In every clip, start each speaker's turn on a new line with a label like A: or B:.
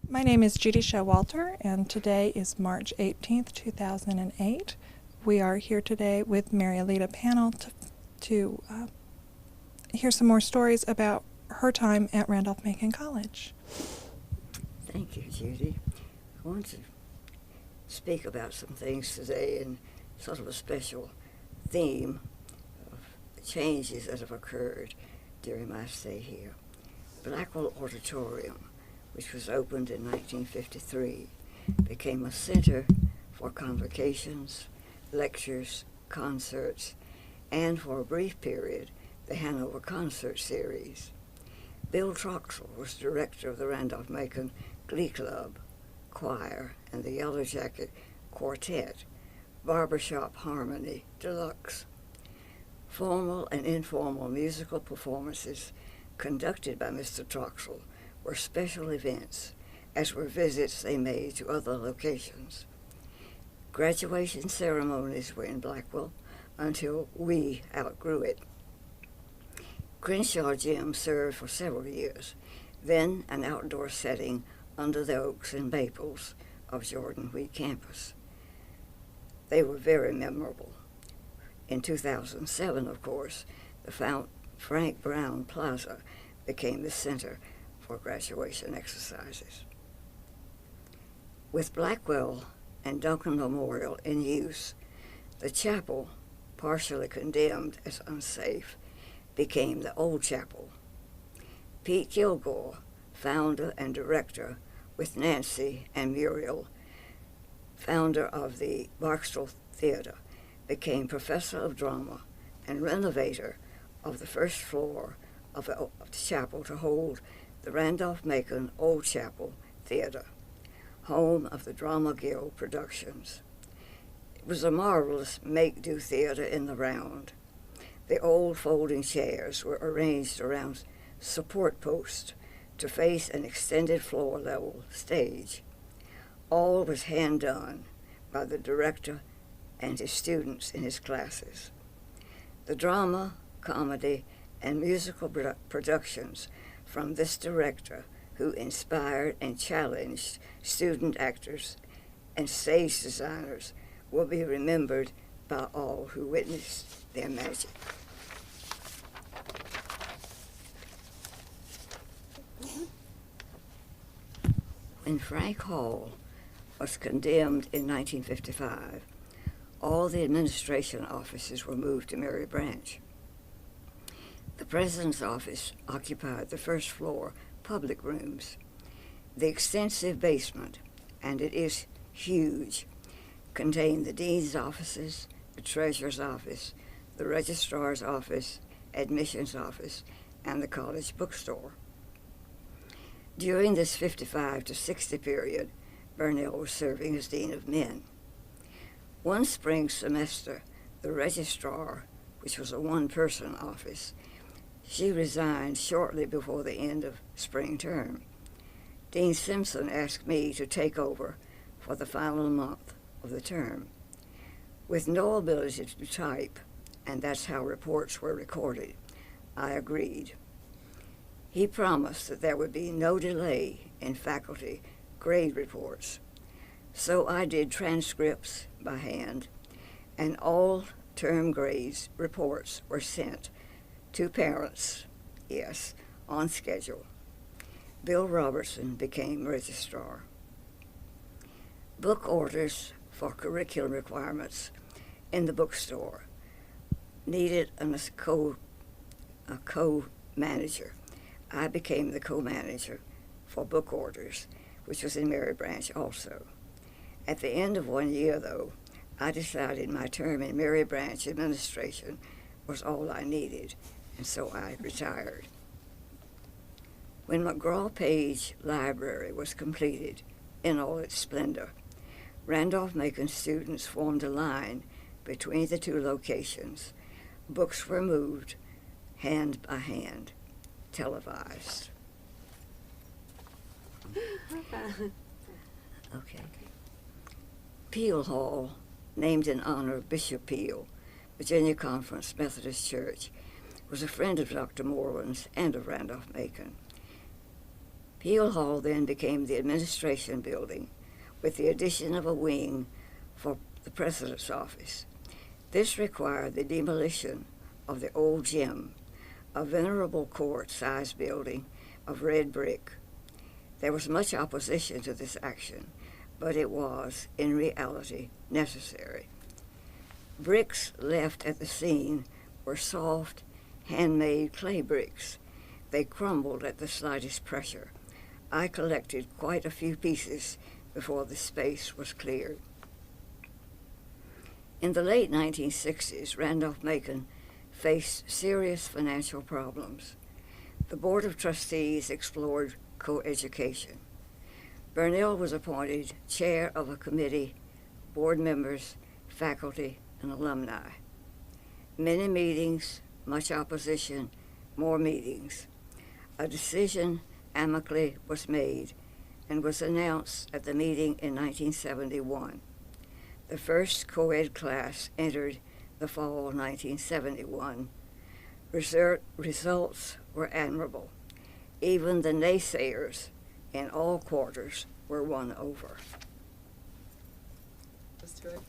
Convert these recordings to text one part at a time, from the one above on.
A: My name is Judy Showalter, and today is March 18th, 2008. We are here today with Mary Alletta Pannill to hear some more stories about her time at Randolph-Macon College.
B: Thank you, Judy. I want to speak about some things today in sort of a special theme of changes that have occurred during my stay here. Blackwell Auditorium, which was opened in 1953, became a center for convocations, lectures, concerts, and for a brief period, the Hanover Concert Series. Bill Troxell was director of the Randolph-Macon Glee Club, Choir, and the Yellow Jacket Quartet, Barbershop Harmony Deluxe. Formal and informal musical performances conducted by Mr. Troxell were special events, as were visits they made to other locations. Graduation ceremonies were in Blackwell until we outgrew it. Crenshaw Gym served for several years, then an outdoor setting under the oaks and maples of Jordan Wheat campus. They were very memorable. In 2007, of course, the Frank Brown Plaza became the center for graduation exercises. With Blackwell and Duncan Memorial in use, the chapel, partially condemned as unsafe, became the Old Chapel. Pete Kilgore, founder and director, with Nancy and Muriel, founder of the Barksdale Theater, became professor of drama and renovator of the first floor of the chapel to hold the Randolph-Macon Old Chapel Theater, home of the Drama Guild productions. It was a marvelous make-do theater in the round. The old folding chairs were arranged around support posts to face an extended floor-level stage. All was hand-done by the director and his students in his classes. The drama, comedy, and musical productions from this director, who inspired and challenged student actors and stage designers, will be remembered by all who witnessed their magic. When Frank Hall was condemned in 1955, all the administration offices were moved to Mary Branch. The president's office occupied the first floor public rooms. The extensive basement, and it is huge, contained the dean's offices, the treasurer's office, the registrar's office, admissions office, and the college bookstore. During this 55 to 60 period, Burnell was serving as dean of men. One spring semester, the registrar, which was a one-person office, she resigned shortly before the end of spring term. Dean Simpson asked me to take over for the final month of the term. With no ability to type, and that's how reports were recorded, I agreed. He promised that there would be no delay in faculty grade reports. So I did transcripts by hand, and all term grades reports were sent to parents, yes, on schedule. Bill Robertson became registrar. Book orders for curriculum requirements in the bookstore needed a co-manager. I became the co-manager for book orders, which was in Mary Branch also. At the end of 1 year, though, I decided my term in Mary Branch administration was all I needed, and so I retired. When McGraw-Page Library was completed in all its splendor, Randolph-Macon students formed a line between the two locations. Books were moved hand by hand, televised. Okay. Peel Hall, named in honor of Bishop Peel, Virginia Conference Methodist Church, was a friend of Dr. Moreland's and of Randolph-Macon. Peel Hall then became the administration building, with the addition of a wing for the president's office. This required the demolition of the old gym, a venerable court-sized building of red brick. There was much opposition to this action, but it was, in reality, necessary. Bricks left at the scene were soft, handmade clay bricks. They crumbled at the slightest pressure. I collected quite a few pieces before the space was cleared. In the late 1960s, Randolph-Macon faced serious financial problems. The Board of Trustees explored co-education. Burnell was appointed chair of a committee, board members, faculty, and alumni. Many meetings, much opposition, more meetings. A decision amicably was made and was announced at the meeting in 1971. The first co-ed class entered the fall of 1971. Results were admirable. Even the naysayers in all quarters were won over.
C: Let's do it.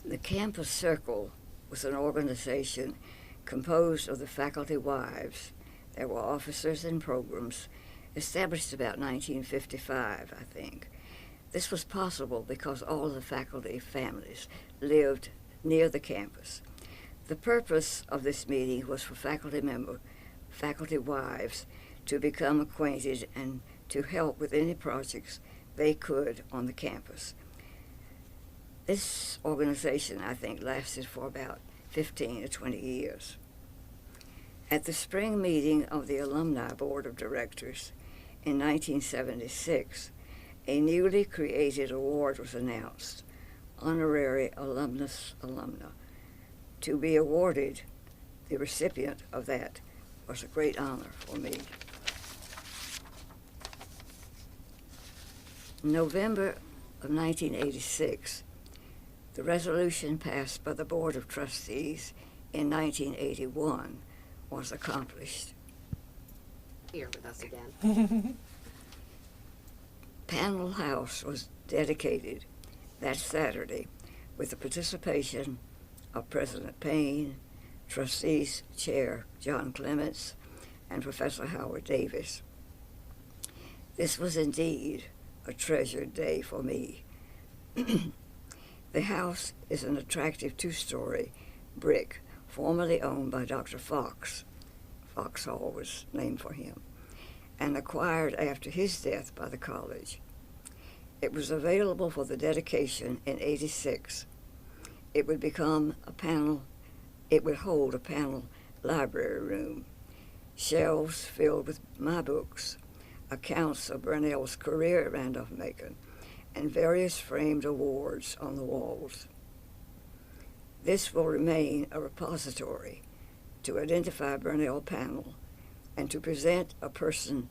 B: The Campus Circle was an organization composed of the faculty wives. There were officers and programs, established about 1955, I think. This was possible because all the faculty families lived near the campus. The purpose of this meeting was for faculty wives to become acquainted and to help with any projects they could on the campus. This organization, I think, lasted for about 15 to 20 years. At the spring meeting of the Alumni Board of Directors in 1976, a newly created award was announced, Honorary Alumna. To be awarded, the recipient of that was a great honor for me. In November of 1986, the resolution passed by the Board of Trustees in 1981 was accomplished.
C: Here with us again.
B: Pannill House was dedicated that Saturday with the participation of President Payne, Trustees Chair John Clements, and Professor Howard Davis. This was indeed a treasured day for me. The house is an attractive two-story brick formerly owned by Dr. Fox. Fox Hall was named for him, and acquired after his death by the college. It was available for the dedication in '86. It would hold a Pannill library room, shelves filled with my books, accounts of Burnell's career at Randolph-Macon, and various framed awards on the walls. This will remain a repository to identify Burnell Pannill and to present a person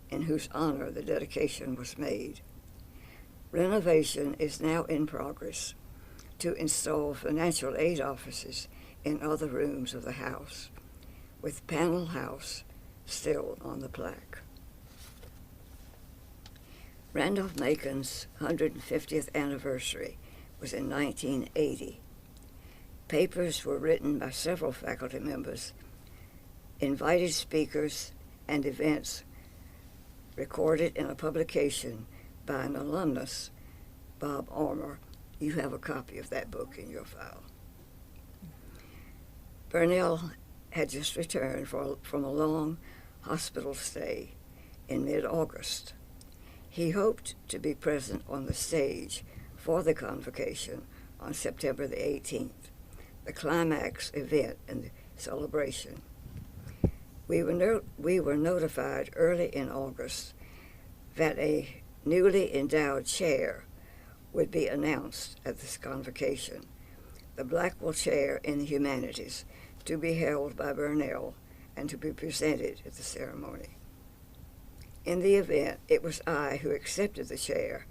B: in whose honor the dedication was made. Renovation is now in progress to install financial aid offices in other rooms of the house, with Pannill House still on the plaque. Randolph-Macon's 150th anniversary was in 1980. Papers were written by several faculty members, invited speakers, and events recorded in a publication by an alumnus, Bob Armour. You have a copy of that book in your file. Burnell had just returned from a long hospital stay in mid-August. He hoped to be present on the stage for the convocation on September the 18th, the climax event in the celebration. We were notified early in August that a newly endowed chair would be announced at this convocation, the Blackwell Chair in the Humanities, to be held by Burnell and to be presented at the ceremony. In the event, it was I who accepted the chair,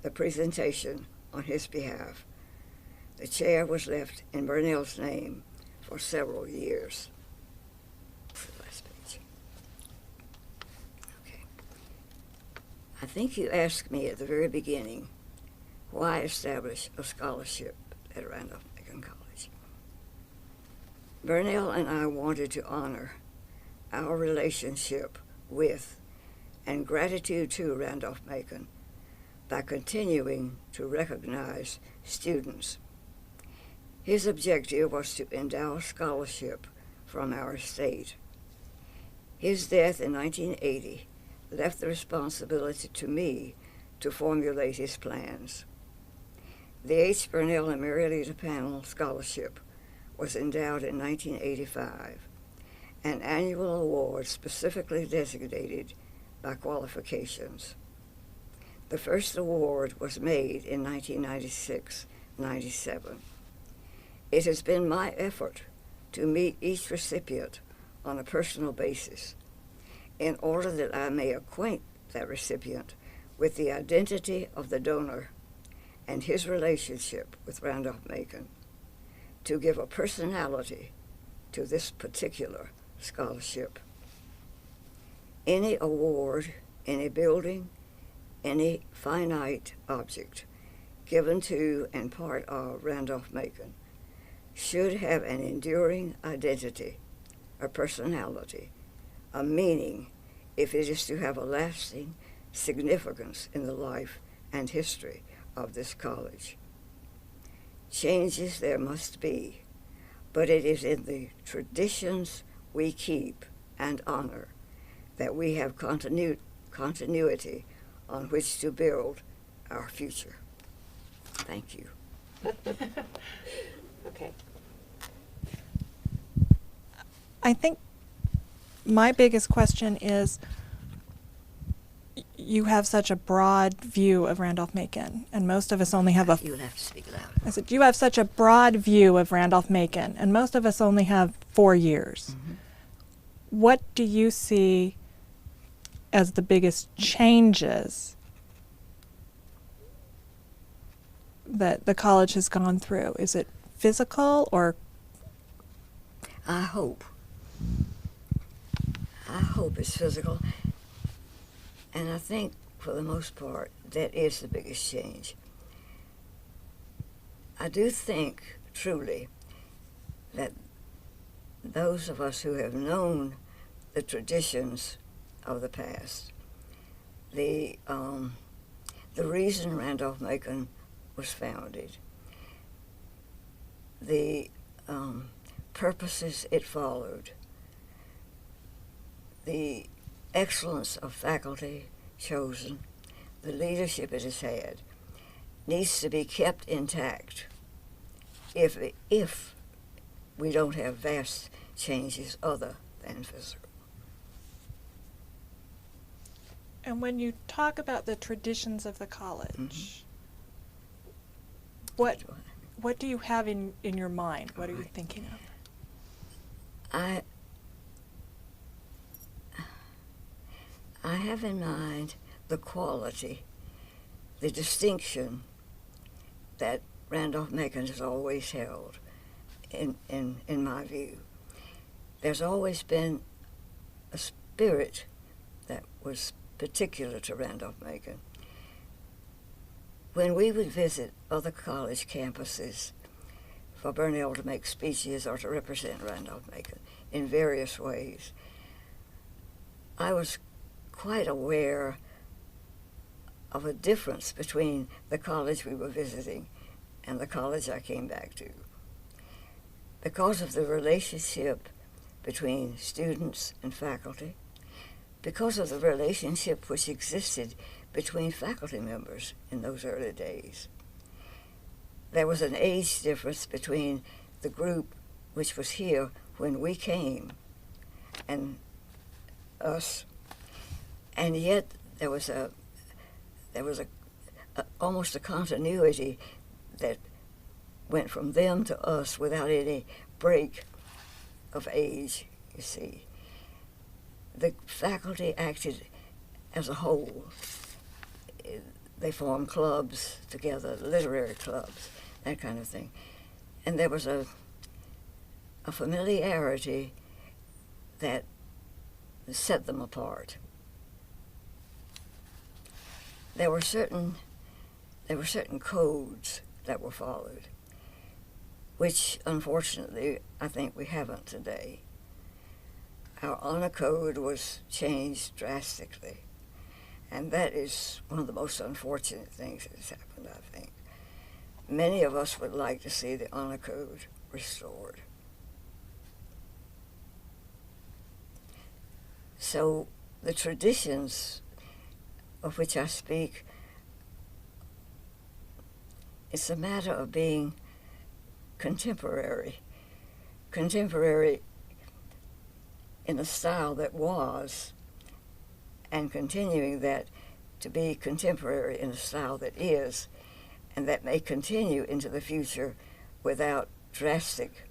B: the presentation on his behalf. The chair was left in Burnell's name for several years. Last page. I think you asked me at the very beginning why establish a scholarship at Randolph-Macon College. Burnell and I wanted to honor our relationship with and gratitude to Randolph-Macon by continuing to recognize students. His objective was to endow scholarship from our state. His death in 1980 left the responsibility to me to formulate his plans. The H. Burnell and Mary Alletta Pannill Scholarship was endowed in 1985, an annual award specifically designated by qualifications. The first award was made in 1996-97. It has been my effort to meet each recipient on a personal basis in order that I may acquaint that recipient with the identity of the donor and his relationship with Randolph-Macon, to give a personality to this particular scholarship. Any award, any building, any finite object given to and part of Randolph-Macon should have an enduring identity, a personality, a meaning, if it is to have a lasting significance in the life and history of this college. Changes there must be, but it is in the traditions we keep and honor that we have continuity on which to build our future. Thank you.
C: Okay.
A: I think my biggest question is, you have such a broad view of Randolph-Macon, and most of us only have a...
B: You'll have to speak louder.
A: I said, you have such a broad view of Randolph-Macon, and most of us only have 4 years.
B: Mm-hmm.
A: What do you see as the biggest changes that the college has gone through? Is it physical or...
B: I hope it's physical, and I think for the most part that is the biggest change. I do think truly that those of us who have known the traditions of the past, the reason Randolph-Macon was founded, the purposes it followed, the excellence of faculty chosen, the leadership it has had, needs to be kept intact if we don't have vast changes other than physical.
A: And when you talk about the traditions of the college, what do you have in your mind? What are you thinking of?
B: I have in mind the quality, the distinction that Randolph-Macon has always held, in my view. There's always been a spirit that was particular to Randolph-Macon. When we would visit other college campuses for Burnell to make speeches or to represent Randolph-Macon in various ways, I was quite aware of a difference between the college we were visiting and the college I came back to. Because of the relationship between students and faculty, because of the relationship which existed between faculty members in those early days. There was an age difference between the group which was here when we came and us, and yet there was almost a continuity that went from them to us without any break of age, you see. The faculty acted as a whole. They formed clubs together, literary clubs, that kind of thing. And there was a familiarity that set them apart. there were certain codes that were followed, which unfortunately I think we haven't today. Our honor code was changed drastically, and that is one of the most unfortunate things that has happened, I think. Many of us would like to see the honor code restored. So the traditions of which I speak, it's a matter of being contemporary in a style that was, and continuing that to be contemporary in a style that is, and that may continue into the future without drastic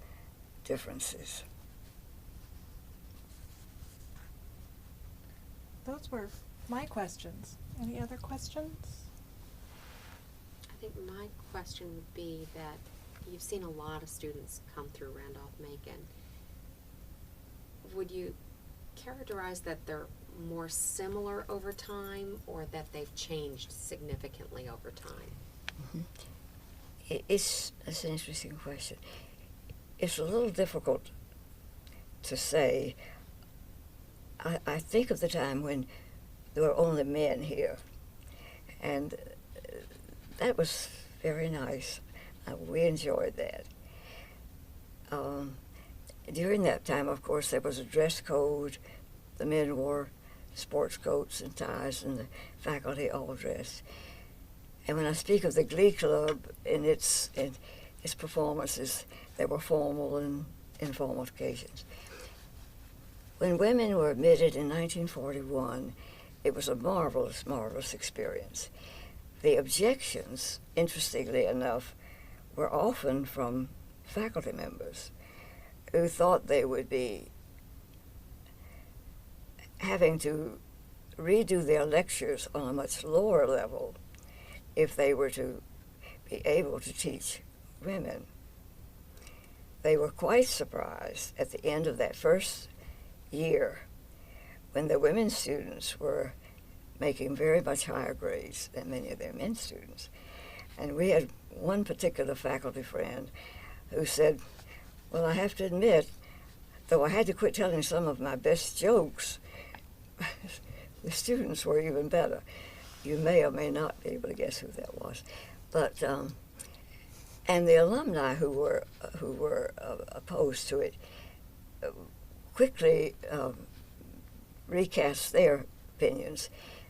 B: differences.
A: Those were my questions. Any other questions?
C: I think my question would be that you've seen a lot of students come through Randolph-Macon. Would you characterize that they're more similar over time, or that they've changed significantly over time?
B: Mm-hmm. It's an interesting question. It's a little difficult to say. I think of the time when there were only men here, and that was very nice. We enjoyed that. During that time, of course, there was a dress code. The men wore sports coats and ties, and the faculty all dressed. And when I speak of the Glee Club in its performances, they were formal and informal occasions. When women were admitted in 1941, it was a marvelous, marvelous experience. The objections, interestingly enough, were often from faculty members who thought they would be having to redo their lectures on a much lower level if they were to be able to teach women. They were quite surprised at the end of that first year when the women students were making very much higher grades than many of their men students. And we had one particular faculty friend who said, well, I have to admit, though I had to quit telling some of my best jokes, the students were even better. You may or may not be able to guess who that was. But, and the alumni who were opposed to it quickly recast their opinions,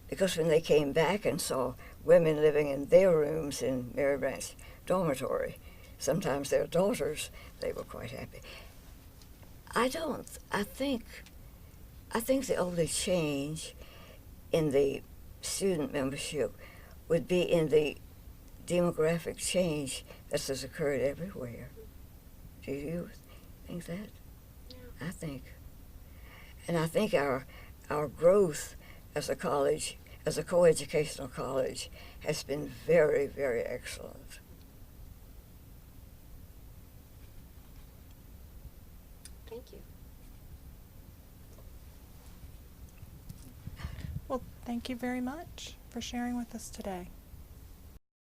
B: because when they came back and saw women living in their rooms in Mary Branch Dormitory, sometimes their daughters, they were quite happy. I think the only change in the student membership would be in the demographic change that has occurred everywhere. Do you think that?
C: Yeah.
B: I think. And I think our growth as a college, as a coeducational college, has been very, very excellent.
C: Thank you.
A: Well, thank you very much for sharing with us today.